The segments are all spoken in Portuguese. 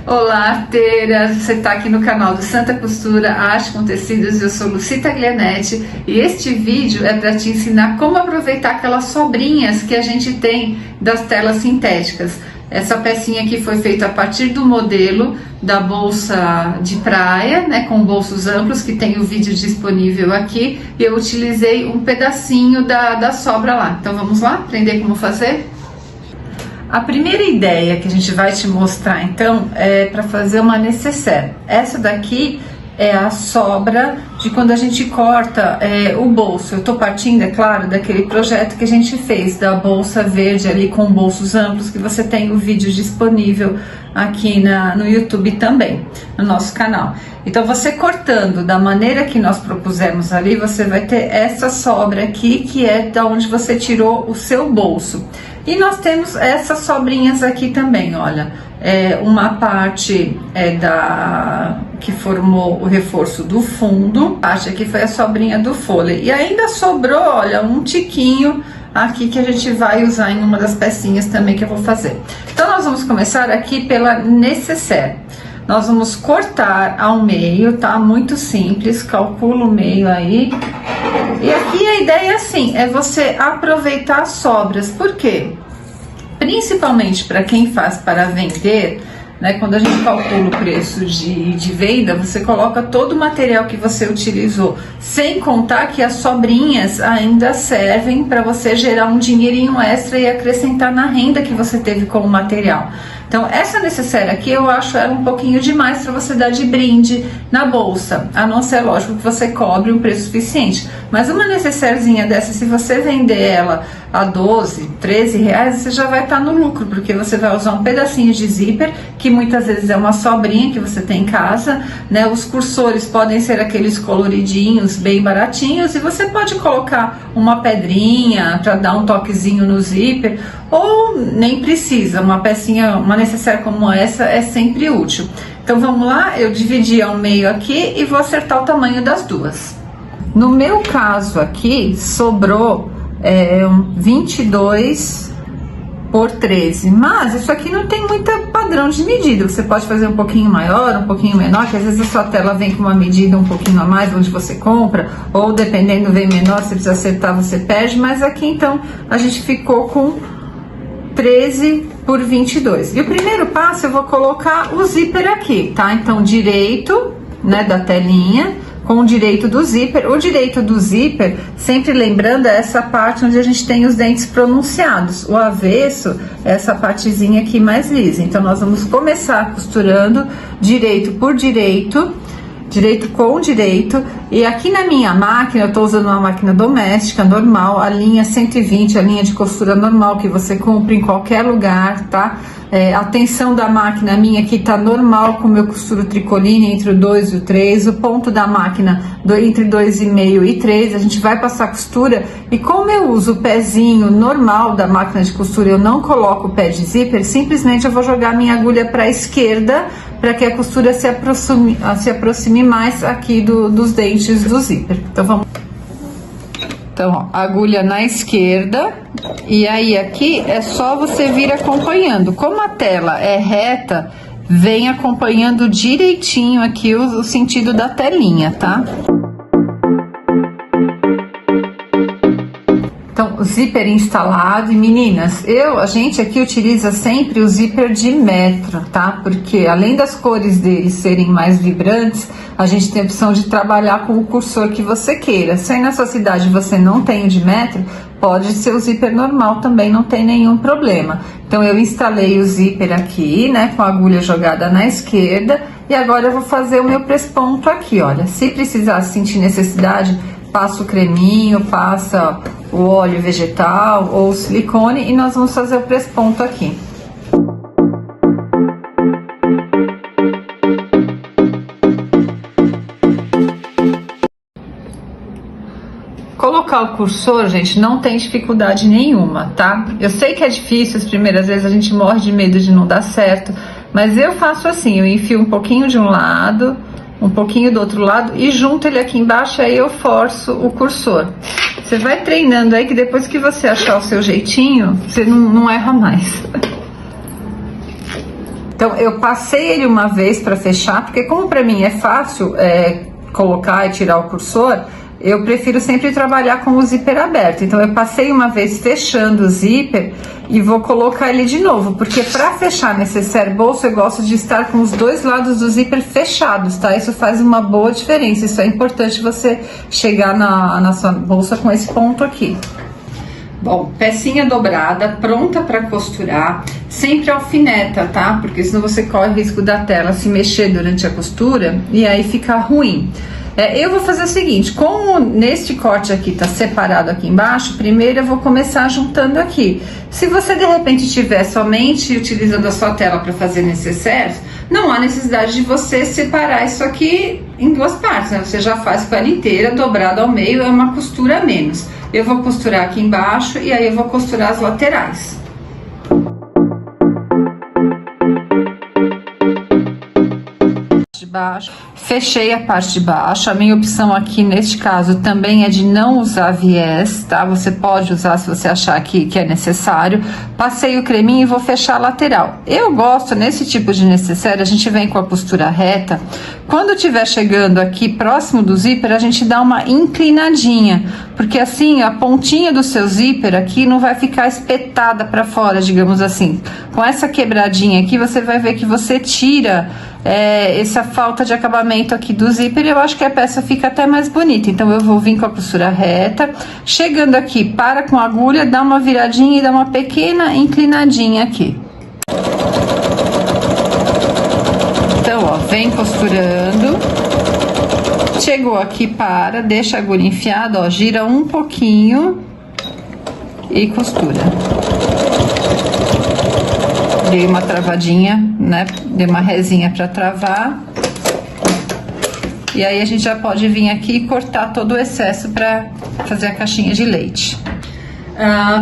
Olá, arteiras! Você está aqui no canal do Santa Costura, Arte com Tecidos. Eu sou Lucita Glianetti e este vídeo é para te ensinar como aproveitar aquelas sobrinhas que a gente tem das telas sintéticas. Essa pecinha aqui foi feita a partir do modelo da bolsa de praia, né, com bolsos amplos, que tem o vídeo disponível aqui, e eu utilizei um pedacinho da sobra lá. Então vamos lá aprender como fazer? A primeira ideia que a gente vai te mostrar então é para fazer uma nécessaire. Essa daqui é a sobra de quando a gente corta o bolso. Eu tô partindo, é claro, daquele projeto que a gente fez da bolsa verde ali com bolsos amplos, que você tem o vídeo disponível aqui no YouTube também, no nosso canal. Então você cortando da maneira que nós propusemos ali, você vai ter essa sobra aqui, que é da onde você tirou o seu bolso. E nós temos essas sobrinhas aqui também, olha, uma parte que formou o reforço do fundo, a parte aqui foi a sobrinha do foley, e ainda sobrou, olha, um tiquinho aqui que a gente vai usar em uma das pecinhas também que eu vou fazer. Então nós vamos começar aqui pela nécessaire. Nós vamos cortar ao meio, tá? Muito simples, calcula o meio aí. E aqui a ideia é assim, é você aproveitar as sobras. Por quê? Principalmente para quem faz para vender, né? Quando a gente calcula o preço de venda, você coloca todo o material que você utilizou, sem contar que as sobrinhas ainda servem para você gerar um dinheirinho extra e acrescentar na renda que você teve com o material. Então essa nécessaire aqui eu acho ela um pouquinho demais para você dar de brinde na bolsa, a não ser, lógico, que você cobre um preço suficiente. Mas uma nécessairezinha dessa, se você vender ela a 12, 13 reais, você já vai estar no lucro, porque você vai usar um pedacinho de zíper, que muitas vezes é uma sobrinha que você tem em casa, né? Os cursores podem ser aqueles coloridinhos, bem baratinhos, e você pode colocar uma pedrinha para dar um toquezinho no zíper, ou nem precisa, uma pecinha, uma nécessaire como essa é sempre útil. Então vamos lá, eu dividi ao meio aqui e vou acertar o tamanho das duas. No meu caso aqui, sobrou 22 por 13, mas isso aqui não tem muito padrão de medida. Você pode fazer um pouquinho maior, um pouquinho menor, que às vezes a sua tela vem com uma medida um pouquinho a mais onde você compra, ou dependendo vem menor, se precisa acertar você perde, mas aqui então a gente ficou com 13 por 22. E o primeiro passo eu vou colocar o zíper aqui, tá? Então direito, né, da telinha com o direito do zíper. O direito do zíper, sempre lembrando, é essa parte onde a gente tem os dentes pronunciados. O avesso é essa partezinha aqui mais lisa. Então nós vamos começar costurando direito por direito, direito com direito. E aqui na minha máquina, eu tô usando uma máquina doméstica normal, a linha 120, a linha de costura normal que você compra em qualquer lugar, tá? A tensão da máquina minha aqui tá normal, como eu costuro tricoline entre o 2 e o 3, o ponto da máquina entre 2,5 e 3, a gente vai passar costura, e como eu uso o pezinho normal da máquina de costura, eu não coloco o pé de zíper, simplesmente eu vou jogar minha agulha para a esquerda, para que a costura se aproxime mais aqui dos dentes do zíper. Então vamos. Então, ó, agulha na esquerda, e aí aqui é só você vir acompanhando. Como a tela é reta, vem acompanhando direitinho aqui o sentido da telinha, tá? Então, zíper instalado. E meninas, a gente aqui utiliza sempre o zíper de metro, tá? Porque além das cores deles serem mais vibrantes, a gente tem a opção de trabalhar com o cursor que você queira. Se aí na sua cidade você não tem o de metro, pode ser o zíper normal também, não tem nenhum problema. Então eu instalei o zíper aqui, né, com a agulha jogada na esquerda, e agora eu vou fazer o meu press-ponto aqui, olha. Se precisar sentir necessidade, passa o creminho, passa o óleo vegetal ou silicone, e nós vamos fazer o press-ponto aqui. Colocar o cursor, gente, não tem dificuldade nenhuma, tá? Eu sei que é difícil, as primeiras vezes a gente morre de medo de não dar certo, mas eu faço assim, eu enfio um pouquinho de um lado, um pouquinho do outro lado e junto ele aqui embaixo, aí eu forço o cursor. Você vai treinando aí que depois que você achar o seu jeitinho, você não erra mais. Então eu passei ele uma vez para fechar, porque como para mim é fácil colocar e tirar o cursor, eu prefiro sempre trabalhar com o zíper aberto. Então eu passei uma vez fechando o zíper e vou colocar ele de novo, porque para fechar necessaire bolso eu gosto de estar com os dois lados do zíper fechados, tá? Isso faz uma boa diferença, isso é importante você chegar na sua bolsa com esse ponto aqui. Bom, pecinha dobrada, pronta para costurar, sempre alfineta, tá? Porque senão você corre o risco da tela se mexer durante a costura e aí fica ruim. Eu vou fazer o seguinte, como neste corte aqui tá separado aqui embaixo, primeiro eu vou começar juntando aqui. Se você de repente estiver somente utilizando a sua tela para fazer necessaires, não há necessidade de você separar isso aqui em duas partes, né? Você já faz com ela inteira, dobrada ao meio, é uma costura a menos. Eu vou costurar aqui embaixo e aí eu vou costurar as laterais. Baixo. Fechei a parte de baixo. A minha opção aqui neste caso também é de não usar viés, tá? Você pode usar se você achar que é necessário. Passei o creminho e vou fechar a lateral. Eu gosto nesse tipo de necessaire, a gente vem com a costura reta. Quando estiver chegando aqui próximo do zíper, a gente dá uma inclinadinha, porque assim a pontinha do seu zíper aqui não vai ficar espetada para fora, digamos assim. Com essa quebradinha aqui, você vai ver que você tira essa falta de acabamento aqui do zíper, eu acho que a peça fica até mais bonita. Então eu vou vir com a costura reta, chegando aqui, para com a agulha, dá uma viradinha e dá uma pequena inclinadinha aqui. Então ó, vem costurando, chegou aqui, para, deixa a agulha enfiada, ó, gira um pouquinho e costura. Dei uma travadinha, né? Dei uma resinha para travar. E aí a gente já pode vir aqui e cortar todo o excesso para fazer a caixinha de leite.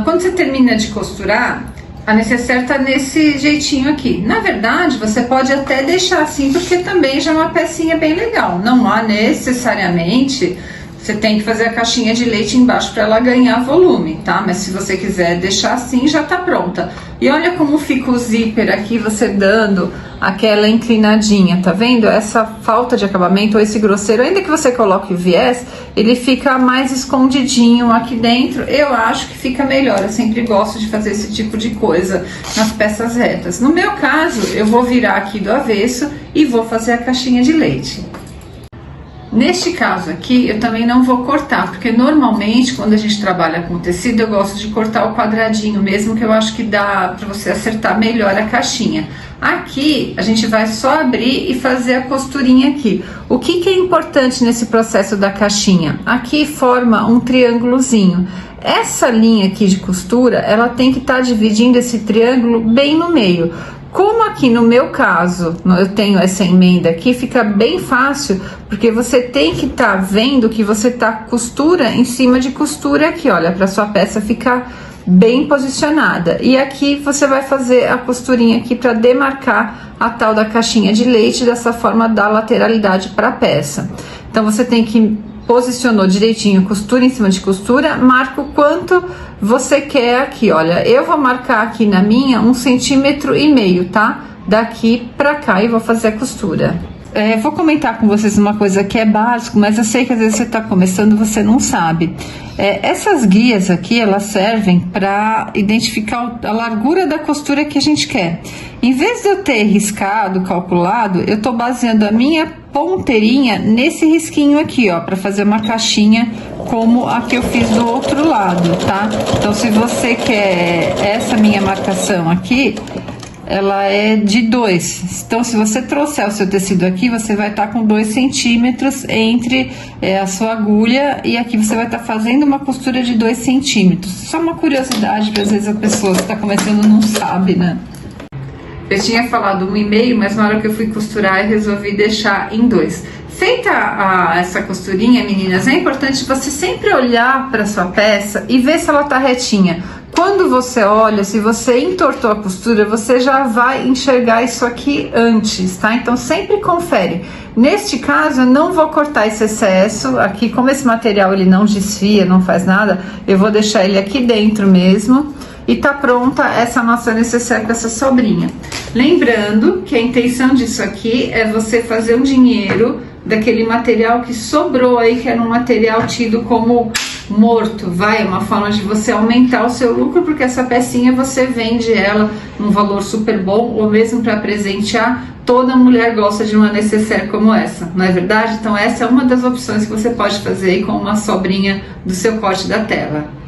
Quando você termina de costurar, a necessaire tá nesse jeitinho aqui. Na verdade, você pode até deixar assim, porque também já é uma pecinha bem legal. Não há necessariamente... Você tem que fazer a caixinha de leite embaixo para ela ganhar volume, tá? Mas se você quiser deixar assim, já tá pronta. E olha como fica o zíper aqui, você dando aquela inclinadinha, tá vendo? Essa falta de acabamento, ou esse grosseiro, ainda que você coloque o viés, ele fica mais escondidinho aqui dentro. Eu acho que fica melhor, eu sempre gosto de fazer esse tipo de coisa nas peças retas. No meu caso, eu vou virar aqui do avesso e vou fazer a caixinha de leite. Neste caso aqui, eu também não vou cortar, porque normalmente quando a gente trabalha com tecido, eu gosto de cortar o quadradinho mesmo, que eu acho que dá para você acertar melhor a caixinha. Aqui, a gente vai só abrir e fazer a costurinha aqui. O que é importante nesse processo da caixinha? Aqui forma um triângulozinho. Essa linha aqui de costura, ela tem que estar dividindo esse triângulo bem no meio. Como aqui no meu caso, eu tenho essa emenda aqui, fica bem fácil, porque você tem que estar vendo que você tá costura em cima de costura aqui, olha, para sua peça ficar bem posicionada. E aqui você vai fazer a costurinha aqui para demarcar a tal da caixinha de leite, dessa forma dá lateralidade para a peça. Então você tem que posicionou direitinho, costura em cima de costura, marca o quanto você quer aqui, olha, eu vou marcar aqui na minha 1,5 cm, tá? Daqui pra cá e vou fazer a costura. Vou comentar com vocês uma coisa que é básico, mas eu sei que às vezes você tá começando, você não sabe. Essas guias aqui, elas servem para identificar a largura da costura que a gente quer. Em vez de eu ter riscado, calculado, eu tô baseando a minha ponteirinha nesse risquinho aqui, ó, para fazer uma caixinha como a que eu fiz do outro lado, tá? Então, se você quer essa minha marcação aqui, ela é de 2. Então, se você trouxer o seu tecido aqui, você vai estar com 2 centímetros entre a sua agulha, e aqui você vai estar fazendo uma costura de 2 centímetros. Só uma curiosidade, que às vezes a pessoa que está começando não sabe, né? Eu tinha falado 1,5, mas na hora que eu fui costurar, eu resolvi deixar em 2. Feita essa costurinha, meninas, é importante você sempre olhar para sua peça e ver se ela tá retinha. Quando você olha, se você entortou a costura, você já vai enxergar isso aqui antes, tá? Então sempre confere. Neste caso, eu não vou cortar esse excesso aqui, como esse material ele não desfia, não faz nada, eu vou deixar ele aqui dentro mesmo. e tá pronta essa nossa necessaire com essa sobrinha. Lembrando que a intenção disso aqui é você fazer um dinheiro daquele material que sobrou aí, que era um material tido como morto, vai, uma forma de você aumentar o seu lucro, porque essa pecinha você vende ela num valor super bom, ou mesmo para presentear. Toda mulher gosta de uma necessaire como essa, não é verdade? Então essa é uma das opções que você pode fazer aí com uma sobrinha do seu corte da tela.